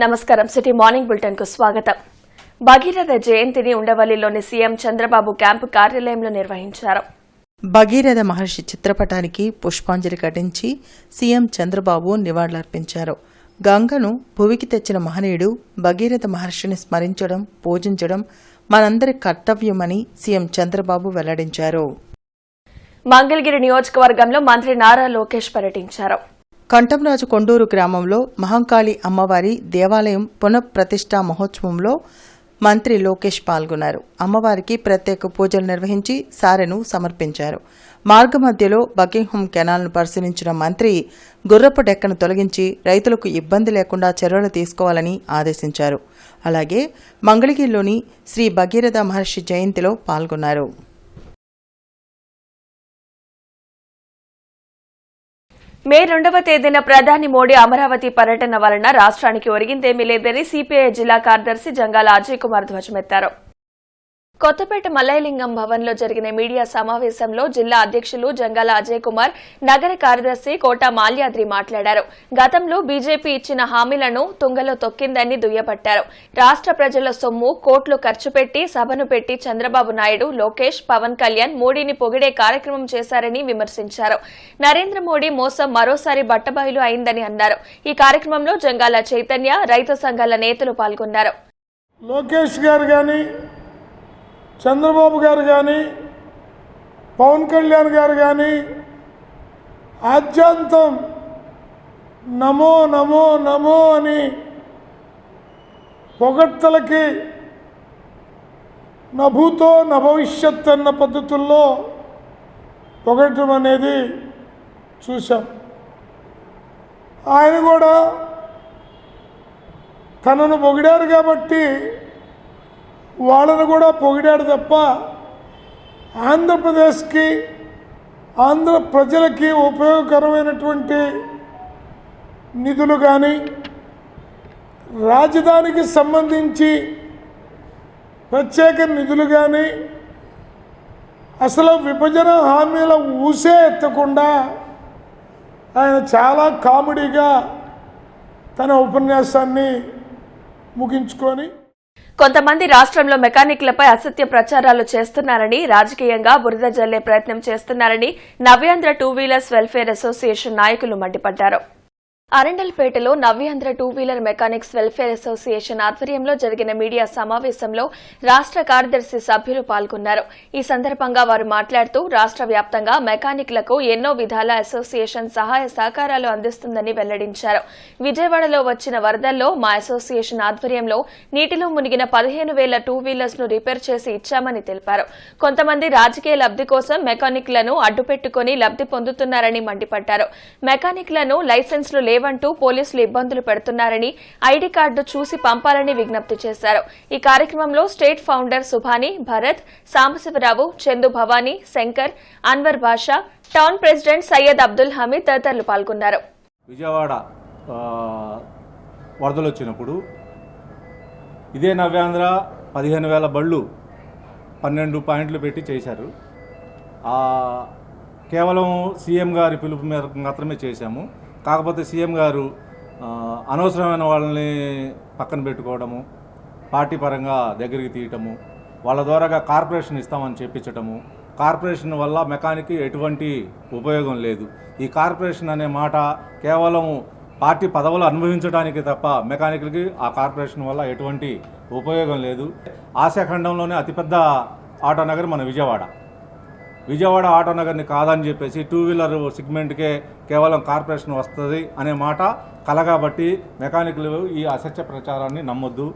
నమస్కారం city morning bulletin కు స్వాగతం. భగీరథ జయంతిని ఉండవల్లిలోని సీఎం చంద్రబాబు క్యాంపు కార్యాలయంలో నిర్వహించారు. భగీరథ మహర్షి చిత్రపటానికి పుష్పాంజలి ఘటించి సీఎం చంద్రబాబు నివాళులర్పించారు. గంగను భువికి తెచ్చిన మహనీయుడు భగీరథ మహర్షిని స్మరించడం, పూజించడం మనందరి కర్తవ్యమని సీఎం చంద్రబాబు వెల్లడించారు. మంగళగిరి నియోజకవర్గంలో మంత్రి నారా లోకేష్ పర్యటించారు. కంఠంరాజు కొండూరు గ్రామంలో మహంకాళి అమ్మవారి దేవాలయం పునఃప్రతిష్ఠా మహోత్సవంలో మంత్రి లోకేష్ పాల్గొన్నారు. అమ్మవారికి ప్రత్యేక పూజలు నిర్వహించి సారెను సమర్పించారు. మార్గమధ్యలో బకింగ్హామ్ కెనాల్ను పరిశీలించిన మంత్రి గుర్రపు డెక్కను తొలగించి రైతులకు ఇబ్బంది లేకుండా చర్యలు తీసుకోవాలని ఆదేశించారు. అలాగే మంగళగిరిలోని శ్రీ భగీరథ మహర్షి జయంతిలో పాల్గొన్నారు. మే 2వ తేదీన ప్రధాని మోడీ అమరావతి పర్యటన వలన రాష్ట్రానికి ఒరిగిందేమీ లేదని సిపిఐ జిల్లా కార్యదర్శి జంగాల అజయ్ కుమార్ ధ్వజమెత్తారు. కొత్తపేట మల్లయ్యలింగం భవన్లో జరిగిన మీడియా సమావేశంలో జిల్లా అధ్యక్షులు జంగాల అజయ్ కుమార్, నగర కార్యదర్శి కోట మాల్యాద్రి మాట్లాడారు. గతంలో బీజేపీ ఇచ్చిన హామీలను తుంగలో తొక్కిందని దుయ్యబట్టారు. రాష్ట్ర ప్రజల సొమ్ము కోట్లు ఖర్చు పెట్టి సభను పెట్టి చంద్రబాబు నాయుడు, లోకేష్, పవన్ కళ్యాణ్ మోడీని పొగిడే కార్యక్రమం చేశారని విమర్శించారు. నరేంద్ర మోడీ మోసం మరోసారి బట్టబయలు అయిందని అన్నారు. ఈ కార్యక్రమంలో జంగాల చైతన్య, రైతు సంఘాల నేతలు పాల్గొన్నారు. లోకేష్ గారు గాని, చంద్రబాబు గారు కానీ, పవన్ కళ్యాణ్ గారు కానీ ఆద్యంతం నమో నమో నమో అని పొగడ్తలకి నభూతో నభవిష్యత్ అన్న పద్ధతుల్లో పొగడటం అనేది చూశాం. ఆయన కూడా తనను పొగిడారు కాబట్టి వాళ్ళను కూడా పొగిడాడు తప్ప ఆంధ్రప్రదేశ్కి, ఆంధ్ర ప్రజలకి ఉపయోగకరమైనటువంటి నిధులు కానీ, రాజధానికి సంబంధించి ప్రత్యేక నిధులు కానీ, అసలు విభజన హామీల ఊసే ఎత్తకుండా ఆయన చాలా కామెడీగా తన ఉపన్యాసాన్ని ముగించుకొని, కొంతమంది రాష్ట్రంలో మెకానిక్లపై అసత్య ప్రచారాలు చేస్తున్నారని, రాజకీయంగా బురద జల్లే ప్రయత్నం చేస్తున్నారని Navyandhra two wheelers welfare association నాయకులు మండిపడ్డారు. అరండల్పేటలో Navyandhra two wheeler mechanics welfare association ఆధ్వర్యంలో జరిగిన మీడియా సమావేశంలో రాష్ట్ర కార్యదర్శి సభ్యులు పాల్గొన్నారు. ఈ సందర్భంగా వారు మాట్లాడుతూ రాష్ట్ర వ్యాప్తంగా మెకానిక్లకు ఎన్నో విధాల అసోసియేషన్ సహాయ సహకారాలు అందిస్తుందని వెల్లడించారు. విజయవాడలో వచ్చిన వరదల్లో మా అసోసియేషన్ ఆధ్వర్యంలో నీటిలో మునిగిన 15,000 టూ వీలర్స్ ను రిపేర్ చేసి ఇచ్చామని తెలిపారు. కొంతమంది రాజకీయ లబ్ది కోసం మెకానిక్లను అడ్డుపెట్టుకుని లబ్ది పొందుతున్నారని మండిపడ్డారు. మెకానిక్లను లైసెన్స్లు లేవంటూ పోలీసులు ఇబ్బందులు పెడుతున్నారని, ఐడీ కార్డు చూసి పంపాలని విజ్ఞప్తి చేశారు. ఈ కార్యక్రమంలో స్టేట్ ఫౌండర్ సుభాని, భరత్, సాంబశివరావు, చందు భవానీ, శంకర్, అన్వర్ బాషా, టౌన్ ప్రెసిడెంట్ సయ్యద్ అబ్దుల్ హమీద్ తదితరులు పాల్గొన్నారు. విజయవాడ వరదలు వచ్చినప్పుడు ఇదే నవ్యాంధ్ర 15,000 బళ్ళు 12 పాయింట్లు పెట్టి చేశారు. కేవలం సీఎం గారి పిలుపు మేరకు మాత్రమే చేశాము. కాకపోతే సీఎం గారు అనవసరమైన వాళ్ళని పక్కన పెట్టుకోవడము, పార్టీ పరంగా దగ్గరికి తీయటము, వాళ్ళ ద్వారాగా కార్పొరేషన్ ఇస్తామని చెప్పించటము, కార్పొరేషన్ వల్ల మెకానిక్కి ఎటువంటి ఉపయోగం లేదు. ఈ కార్పొరేషన్ అనే మాట కేవలం పార్టీ పదవులు అనుభవించడానికి తప్ప మెకానిక్లకి ఆ కార్పొరేషన్ వల్ల ఎటువంటి ఉపయోగం లేదు. ఆసియాఖండంలోనే అతిపెద్ద ఆటో నగర్ మన విజయవాడ ఆటో నగర్ని కాదని చెప్పేసి టూ వీలర్ సెగ్మెంట్కే కేవలం కార్పొరేషన్ వస్తుంది అనే మాట కలగాబట్టి మెకానిక్లు ఈ అసత్య ప్రచారాన్ని నమ్మొద్దు.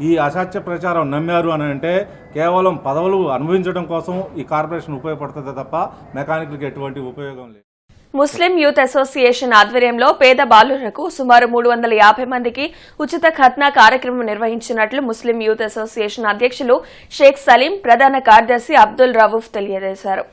ఈ అసత్య ప్రచారం నమ్మారు అని అంటే కేవలం పదవులు అనుభవించడం కోసం ఈ కార్పొరేషన్ ఉపయోగపడుతుంది తప్ప మెకానిక్లకు ఎటువంటి ఉపయోగం లేదు. ముస్లిం యూత్ అసోసియేషన్ ఆధ్వర్యంలో పేద బాలురకు సుమారు 350 మందికి ఉచిత ఖత్నా కార్యక్రమం నిర్వహించినట్లు ముస్లిం యూత్ అసోసియేషన్ అధ్యక్షులు షేక్ సలీం, ప్రధాన కార్యదర్శి అబ్దుల్ రవూఫ్ తెలియజేశారు.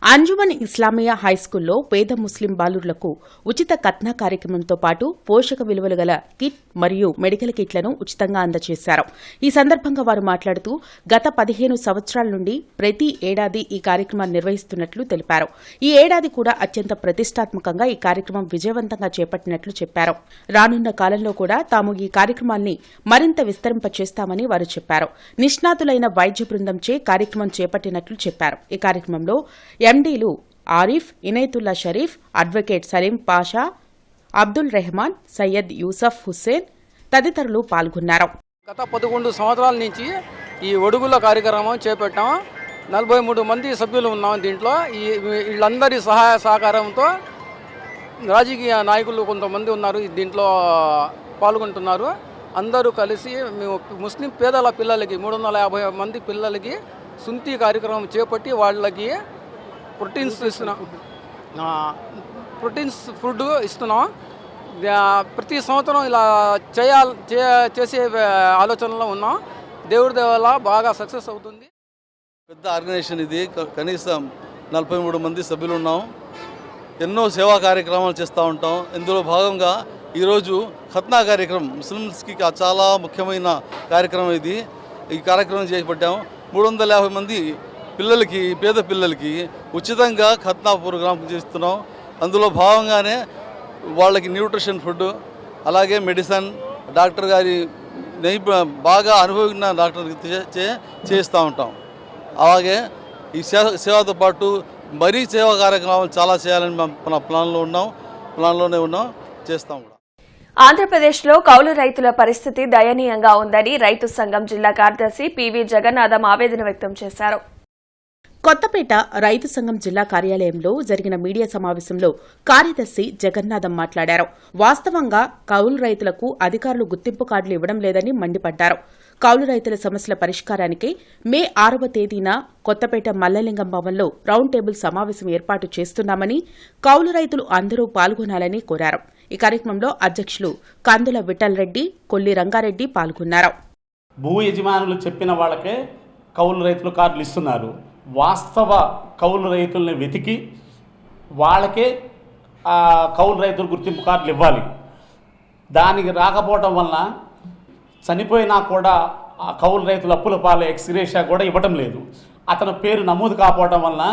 అంజుమన్ ఇస్లామియా హైస్కూల్లో పేద ముస్లిం బాలుర్లకు ఉచిత కత్నా కార్యక్రమంతో పాటు పోషక విలువలు గల కిట్ మరియు మెడికల్ కిట్లను ఉచితంగా అందజేశారు. ఈ సందర్భంగా వారు మాట్లాడుతూ గత 15 సంవత్సరాల నుండి ప్రతి ఏడాది ఈ కార్యక్రమాన్ని నిర్వహిస్తున్నట్లు తెలిపారు. ఈ ఏడాది కూడా అత్యంత ప్రతిష్టాత్మకంగా ఈ కార్యక్రమం విజయవంతంగా చేపట్టినట్లు చెప్పారు. రానున్న కాలంలో కూడా తాము ఈ కార్యక్రమాన్ని మరింత విస్తరింపచేస్తామని వారు చెప్పారు. నిష్ణాతులైన వైద్య బృందంచే కార్యక్రమం చేపట్టినట్లు చెప్పారు. ఈ కార్యక్రమంలో ఎండీలు ఆరిఫ్, ఇనైతుల్లా షరీఫ్, అడ్వకేట్ సలీం పాషా, అబ్దుల్ రెహమాన్, సయ్యద్ యూసఫ్ హుస్సేన్ తదితరులు పాల్గొన్నారు. గత 11 సంవత్సరాల నుంచి ఈ ఒడుగుల కార్యక్రమం చేపట్టాం. 43 మంది సభ్యులు ఉన్నాం. దీంట్లో వీళ్ళందరి సహాయ సహకారంతో రాజకీయ నాయకులు కొంతమంది ఉన్నారు, దీంట్లో పాల్గొంటున్నారు. అందరూ కలిసి మేము ముస్లిం పేదల పిల్లలకి 350 మంది పిల్లలకి సుంతి కార్యక్రమం చేపట్టి వాళ్ళకి ప్రోటీన్స్ ఇస్తున్నాం, ప్రోటీన్స్ ఫుడ్ ఇస్తున్నాం. ప్రతి సంవత్సరం ఇలా చేసే ఆలోచనలో ఉన్నాం. దేవుడి వల్ల బాగా సక్సెస్ అవుతుంది. పెద్ద ఆర్గనైజేషన్ ఇది. కనీసం 43 మంది సభ్యులు ఉన్నాం. ఎన్నో సేవా కార్యక్రమాలు చేస్తూ ఉంటాం. ఇందులో భాగంగా ఈరోజు ఖత్నా కార్యక్రమం ముస్లిమ్స్కి చాలా ముఖ్యమైన కార్యక్రమం ఇది. ఈ కార్యక్రమం చేపట్టాం. 350 మంది పిల్లలకి, పేద పిల్లలకి ఉచితంగా ఖత్నా ప్రోగ్రాం చేస్తున్నాం. అందులో భాగంగానే వాళ్ళకి న్యూట్రిషన్ ఫుడ్, అలాగే మెడిసిన్, డాక్టర్ గారి బాగా అనుభవించిన డాక్టర్కి చేస్తూ ఉంటాం. అలాగే ఈ సేవతో పాటు మరీ సేవా కార్యక్రమాలు చాలా చేయాలని మన ప్లాన్లోనే ఉన్నాం, చేస్తాం కూడా. ఆంధ్రప్రదేశ్లో కౌలు రైతుల పరిస్థితి దయనీయంగా ఉందని రైతు సంఘం జిల్లా కార్యదర్శి పివి జగన్నాథం ఆవేదన వ్యక్తం చేశారు. కొత్తపేట రైతు సంఘం జిల్లా కార్యాలయంలో జరిగిన మీడియా సమావేశంలో కార్యదర్శి జగన్నాథం మాట్లాడారు. వాస్తవంగా కౌలు రైతులకు అధికారులు గుర్తింపు కార్డులు ఇవ్వడం లేదని మండిపడ్డారు. కౌలు రైతుల సమస్యల పరిష్కారానికి మే 6వ తేదీన కొత్తపేట మల్లలింగం భవన్లో రౌండ్ టేబుల్ సమావేశం ఏర్పాటు చేస్తున్నామని, కౌలు రైతులు అందరూ పాల్గొనాలని కోరారు. ఈ కార్యక్రమంలో అధ్యక్షులు కందుల విఠల్ రెడ్డి, కొల్లి రంగారెడ్డి పాల్గొన్నారు. భూ యజమానులు చెప్పిన వాళ్ళకే కౌలు రైతులు కార్డులు ఇస్తున్నారు. వాస్తవ కౌలు రైతుల్ని వెతికి వాళ్ళకే కౌలు రైతులు గుర్తింపు కార్డులు ఇవ్వాలి. దానికి రాకపోవటం వలన చనిపోయినా కూడా ఆ కౌలు రైతుల అప్పుల పాలు ఎక్స్గ్రేషియా కూడా ఇవ్వటం లేదు. అతని పేరు నమోదు కాకపోవటం వలన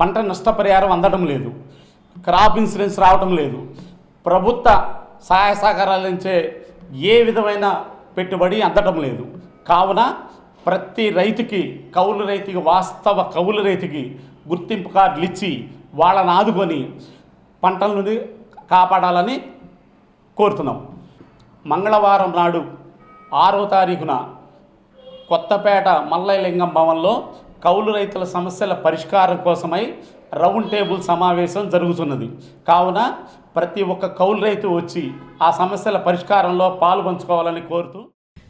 పంట నష్టపరిహారం అందడం లేదు, క్రాప్ ఇన్సూరెన్స్ రావటం లేదు, ప్రభుత్వ సహాయ సహకారాల నుంచే ఏ విధమైన పెట్టుబడి అందటం లేదు. కావున ప్రతి రైతుకి, కౌలు రైతుకి, వాస్తవ కౌలు రైతుకి గుర్తింపు కార్డులు ఇచ్చి వాళ్ళని ఆదుకొని పంటల నుండి కాపాడాలని కోరుతున్నాం. మంగళవారం నాడు 6వ తారీఖున కొత్తపేట మల్లలింగం భవన్లో కౌలు రైతుల సమస్యల పరిష్కారం కోసమై రౌండ్ టేబుల్ సమావేశం జరుగుతున్నది. కావున ప్రతి ఒక్క కౌలు రైతు వచ్చి ఆ సమస్యల పరిష్కారంలో పాల్పంచుకోవాలని కోరుతూ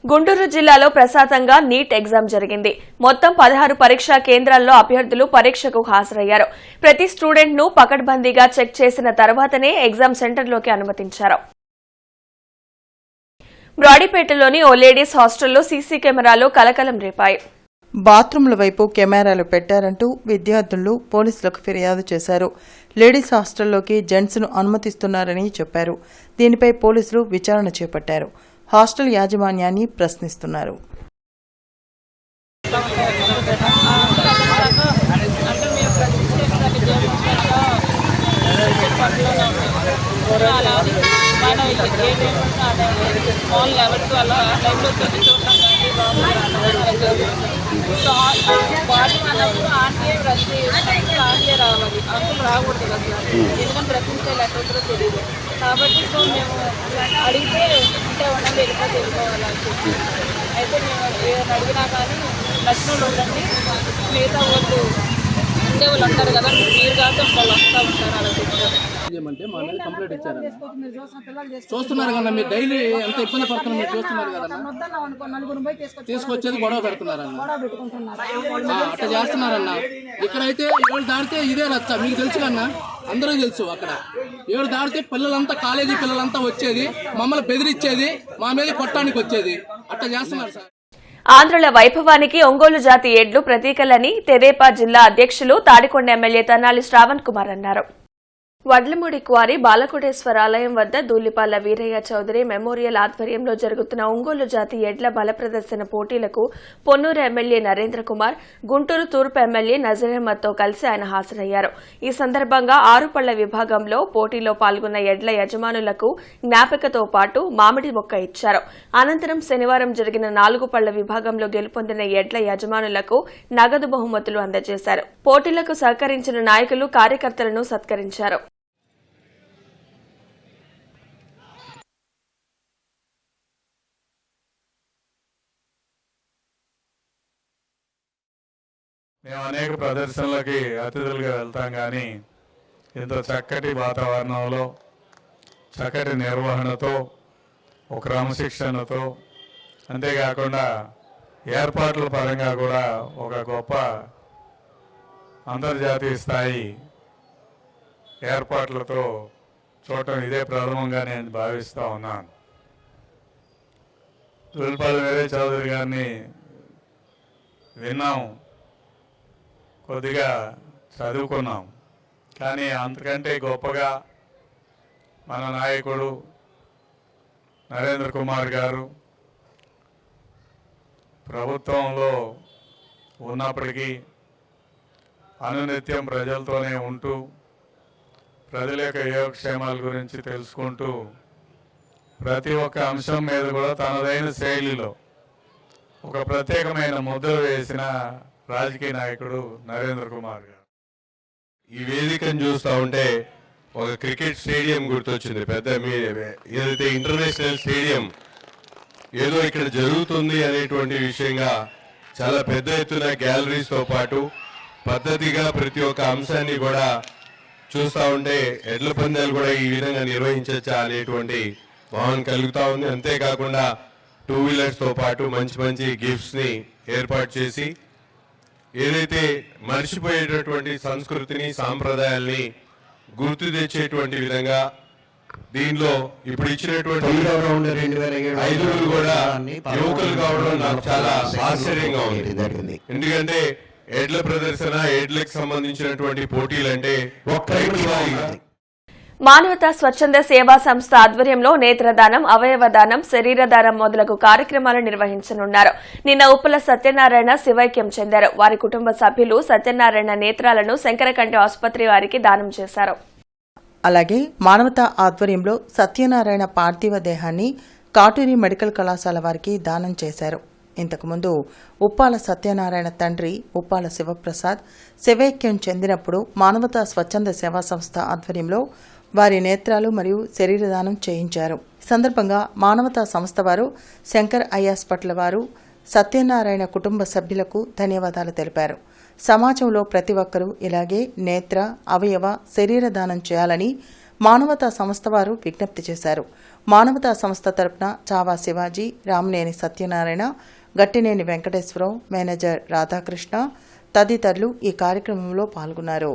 గుంటూరు జిల్లాలో ప్రశాంతంగా నీట్ ఎగ్జామ్ జరిగింది. మొత్తం 16 పరీక్షా కేంద్రాల్లో అభ్యర్థులు పరీక్షకు హాజరయ్యారు. ప్రతి స్టూడెంట్ ను పకడ్బందీగా చెక్ చేసిన తర్వాతనే ఎగ్జామ్ సెంటర్లోకి అనుమతించారు. బ్రాడీపేటలోని ఓ లేడీస్ హాస్టల్లో సీసీ కెమెరాలు కలకలం రేపాయి. బాత్రూంల వైపు కెమెరాలు పెట్టారంటూ విద్యార్థులు పోలీసులకు ఫిర్యాదు చేశారు. లేడీస్ హాస్టల్లోకి జెంట్స్ను అనుమతిస్తున్నారని చెప్పారు. దీనిపై పోలీసులు విచారణ చేపట్టారు. హాస్టల్ యాజమాన్యాన్ని ప్రశ్నిస్తున్నారు. బాడీ అన్నప్పుడు ఆంటీఏ ఆంటీఏ రావాలి, అంకులు రాకూడదు కదా సార్. ఎందుకంటే ప్రశ్నించే లేకపోతే తెలియదు కాబట్టి సో మేము అడిగితే ఉంటే ఉండండి, వెళ్ళిపోతే వెళ్ళిపోవాలని చెప్పి అయితే మేము ఏదైనా అడిగినా కానీ నచ్చిన వాళ్ళు ఉండండి, మిగతా వాళ్ళు ఉండే వాళ్ళు అంటారు కదా, మీరు కాదు వాళ్ళు వస్తూ ఉంటారు అలా చెప్తారు. ఏమంటే మా మీద కంప్లైంట్ ఇచ్చారు. చూస్తున్నారు కదా మీరు, డైలీ ఎంత ఇబ్బంది పడుతున్నారు మీరు చూస్తున్నారు కదా. తీసుకొచ్చేది గొడవ పెడుతున్నారన్న, అట్లా చేస్తున్నారన్న. ఇక్కడైతే 7 దాటితే ఇదే రచ్చ, మీకు తెలుసు కన్నా, అందరూ తెలుసు. అక్కడ 7 దాటితే పిల్లలంతా, కాలేజీ పిల్లలంతా వచ్చేది, మమ్మల్ని బెదిరించేది, మా మీద కొట్టడానికి వచ్చేది, అట్లా చేస్తున్నారు సార్. ఆంధ్రుల వైభవానికి ఒంగోలు జాతి ఎడ్లు ప్రతీకలని తెదేపా జిల్లా అధ్యక్షులు తాడికొండ ఎమ్మెల్యే తన్నాలి శ్రావణ్ కుమార్ అన్నారు. వడ్లమూడి క్వారీ బాలకోటేశ్వర ఆలయం వద్ద దూలిపాల వీరయ్య చౌదరి మెమోరియల్ ఆధ్వర్యంలో జరుగుతున్న ఒంగోలు జాతి ఎడ్ల బల ప్రదర్శన పోటీలకు పొన్నూరు ఎమ్మెల్యే నరేంద్ర కుమార్, గుంటూరు తూర్పు ఎమ్మెల్యే నజీర్ అహ్మద్తో కలిసి ఆయన హాజరయ్యారు. ఈ సందర్భంగా 6 పళ్ల విభాగంలో పోటీలో పాల్గొన్న ఎడ్ల యజమానులకు జ్ఞాపికతో పాటు మామిడి మొక్క ఇచ్చారు. అనంతరం శనివారం జరిగిన 4 పళ్ల విభాగంలో గెలుపొందిన ఎడ్ల యజమానులకు నగదు బహుమతులు అందజేశారు. పోటీలకు సహకరించిన నాయకులు, కార్యకర్తలను సత్కరించారు. మేము అనేక ప్రదర్శనలకి అతిథులుగా వెళ్తాం, కానీ ఇంత చక్కటి వాతావరణంలో, చక్కటి నిర్వహణతో, ఒక క్రమశిక్షణతో, అంతేకాకుండా ఏర్పాట్ల పరంగా కూడా ఒక గొప్ప అంతర్జాతీయ స్థాయి ఏర్పాట్లతో చూడటం ఇదే ప్రథమంగా నేను భావిస్తూ ఉన్నాను. దూలిపాల వీరయ్య చౌదరి గారిని విన్నాం, కొద్దిగా చదువుకున్నాం, కానీ అంతకంటే గొప్పగా మన నాయకుడు నరేంద్ర కుమార్ గారు ప్రభుత్వంలో ఉన్నప్పటికీ అనునిత్యం ప్రజలతోనే ఉంటూ ప్రజల యొక్క యోగక్షేమాల గురించి తెలుసుకుంటూ ప్రతి ఒక్క అంశం మీద కూడా తనదైన శైలిలో ఒక ప్రత్యేకమైన ముద్ర వేసిన రాజకీయ నాయకుడు నరేంద్ర కుమార్ గారు. ఈ వేదికను చూస్తూ ఉంటే ఒక క్రికెట్ స్టేడియం గుర్తొచ్చింది. పెద్ద ఏదైతే ఇంటర్నేషనల్ స్టేడియం ఏదో ఇక్కడ జరుగుతుంది అనేటువంటి విషయంగా చాలా పెద్ద ఎత్తున గ్యాలరీస్తో పాటు పద్ధతిగా ప్రతి ఒక్క అంశాన్ని కూడా చూస్తూ ఉంటే ఎడ్ల పందాలు కూడా ఈ విధంగా నిర్వహించచ్చా అనేటువంటి భావన కలుగుతూ ఉంది. అంతేకాకుండా 2 వీలర్స్తో పాటు మంచి మంచి గిఫ్ట్స్ని ఏర్పాటు చేసి ఏదైతే మర్చిపోయేటటువంటి సంస్కృతిని, సాంప్రదాయాల్ని గుర్తు తెచ్చేటువంటి విధంగా దీనిలో ఇప్పుడు ఇచ్చినటువంటి 5 కూడా యువకులు కావడం నాకు చాలా ఆశ్చర్యంగా ఉంది. ఎందుకంటే ఎడ్ల ప్రదర్శన, ఎడ్లకు సంబంధించినటువంటి పోటీలు అంటే మానవతా స్వచ్ఛంద సేవా సంస్థ ఆధ్వర్యంలో నేత్రదానం, అవయవదానం, శరీరదానం మొదలగు కార్యక్రమాలు నిర్వహించనున్నారు. నిన్న ఉప్పల సత్యనారాయణ శివైక్యం చెందారు. వారి కుటుంబ సభ్యులు సత్యనారాయణ నేత్రాలను శంకరకంటి ఆసుపత్రి వారికి దానం చేశారు. అలాగే మానవతా ఆధ్వర్యంలో సత్యనారాయణ పార్థివ దేహాన్ని కాటూరి మెడికల్ కళాశాల వారికి దానం చేశారు. ఇంతకుముందు ఉప్పాల సత్యనారాయణ తండ్రి ఉప్పాల శివప్రసాద్ శివైక్యం చెందినప్పుడు మానవతా స్వచ్ఛంద సేవా సంస్థ ఆధ్వర్యంలో వారి నేత్రాలు మరియు శరీరదానం చేయించారు. ఈ సందర్భంగా మానవతా సంస్థ వారు, శంకర్ ఐ హాస్పిటల్ వారు సత్యనారాయణ కుటుంబ సభ్యులకు ధన్యవాదాలు తెలిపారు. సమాజంలో ప్రతి ఒక్కరూ ఇలాగే నేత్ర, అవయవ, శరీరదానం చేయాలని మానవతా సంస్థ వారు విజ్ఞప్తి చేశారు. మానవతా సంస్థ తరపున చావా శివాజీ, రామనేని సత్యనారాయణ, గట్టినేని వెంకటేశ్వరం, మేనేజర్ రాధాకృష్ణ తదితరులు ఈ కార్యక్రమంలో పాల్గొన్నారు.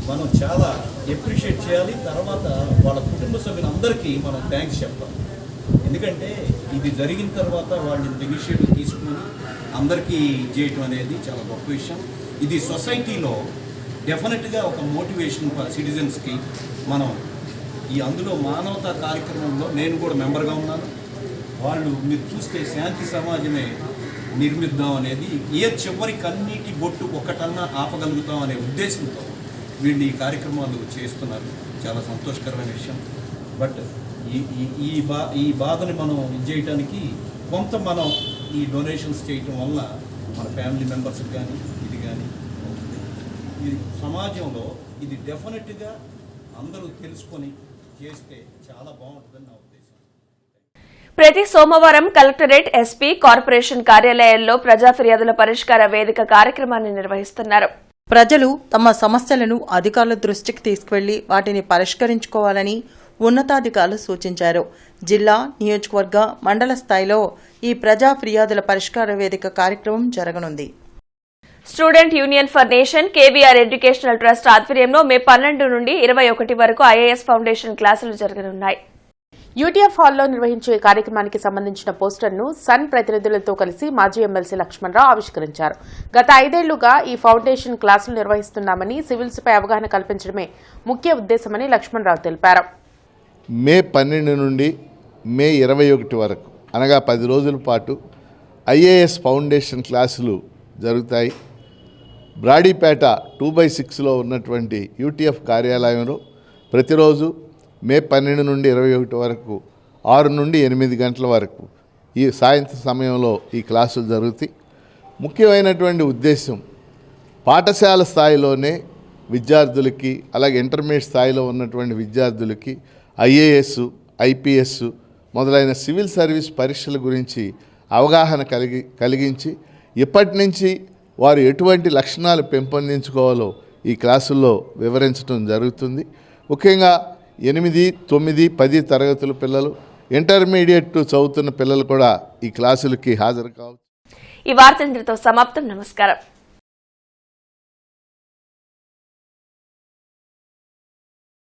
మనం చాలా ఎప్రిషియేట్ చేయాలి. తర్వాత వాళ్ళ కుటుంబ సభ్యులందరికీ మనం థ్యాంక్స్ చెప్తాం. ఎందుకంటే ఇది జరిగిన తర్వాత వాళ్ళు ఇనిషియేటివ్ తీసుకుని అందరికీ చేయటం అనేది చాలా గొప్ప విషయం. ఇది సొసైటీలో డెఫినెట్గా ఒక మోటివేషన్ ఫర్ సిటిజన్స్కి. మనం అందులో మానవతా కార్యక్రమంలో నేను కూడా మెంబర్గా ఉన్నాను. వాళ్ళు మీరు చూస్తే శాంతి సమాజమే నిర్మిద్దాం అనేది, చివరి కన్నీటి బొట్టు ఒకటన్నా ఆపగలుగుతాం అనే ఉద్దేశంతో వీళ్ళు ఈ కార్యక్రమాలు చేస్తున్నారు. చాలా సంతోషకరమైన విషయం. బట్ ఈ బాధని మనం చేయడానికి కొంత మనం ఈ డొనేషన్స్ చేయటం వల్ల మన ఫ్యామిలీ మెంబర్స్కి కానీ ఇది కానీ ఇది సమాజంలో ఇది డెఫినెట్గా అందరూ తెలుసుకొని చేస్తే చాలా బాగుంటుందని నా ఉద్దేశం. ప్రతి సోమవారం కలెక్టరేట్, ఎస్పీ, కార్పొరేషన్ కార్యాలయాల్లో ప్రజా ఫిర్యాదుల పరిష్కార వేదిక కార్యక్రమాన్ని నిర్వహిస్తున్నారు. ప్రజలు తమ సమస్యలను అధికారుల దృష్టికి తీసుకువెళ్లి వాటిని పరిష్కరించుకోవాలని ఉన్నతాధికారులు సూచించారు. జిల్లా, నియోజకవర్గ, మండల స్థాయిలో ఈ ప్రజా ఫిర్యాదుల పరిష్కార వేదిక కార్యక్రమం జరగనుంది. Student union for nation, KVR educational trust ఆధ్వర్యంలో మే 12 నుండి 21 వరకు ఐఏఎస్ ఫౌండేషన్ క్లాసులు జరగనున్నాయి. యూటీఎఫ్ హాల్లో నిర్వహించే కార్యక్రమానికి సంబంధించిన పోస్టర్ను సన్ ప్రతినిధులతో కలిసి మాజీ ఎమ్మెల్సీ లక్ష్మణరావు ఆవిష్కరించారు. గత 5 ఏళ్లుగా ఈ ఫౌండేషన్ క్లాసులు నిర్వహిస్తున్నామని, సివిల్స్పై అవగాహన కల్పించడమే ముఖ్య ఉద్దేశమని లక్ష్మణరావు తెలిపారు. మే 12 నుండి మే 21 వరకు అనగా 10 రోజుల పాటు ఐఏఎస్ ఫౌండేషన్ క్లాసులు జరుగుతాయి. బ్రాడీపేట 2/6లో ఉన్నటువంటి యూటీఎఫ్ కార్యాలయంలో ప్రతిరోజు మే 12 నుండి 21 వరకు 6 నుండి 8 గంటల వరకు ఈ సాయంత్రం సమయంలో ఈ క్లాసులు జరుగుతాయి. ముఖ్యమైనటువంటి ఉద్దేశం పాఠశాల స్థాయిలోనే విద్యార్థులకి, అలాగే ఇంటర్మీడియట్ స్థాయిలో ఉన్నటువంటి విద్యార్థులకి ఐఏఎస్, ఐపీఎస్ మొదలైన సివిల్ సర్వీస్ పరీక్షల గురించి అవగాహన కలిగించి ఇప్పటి నుంచి వారు ఎటువంటి లక్షణాలు పెంపొందించుకోవాలో ఈ క్లాసుల్లో వివరించడం జరుగుతుంది. ముఖ్యంగా 8, 9, 10 తరగతుల పిల్లలు, ఇంటర్మీడియట్ చదువుతున్న పిల్లలు కూడా ఈ క్లాసులకి హాజరు కావచ్చు. ఈ వార్త ఇంతటితో సమాప్తం. నమస్కారం.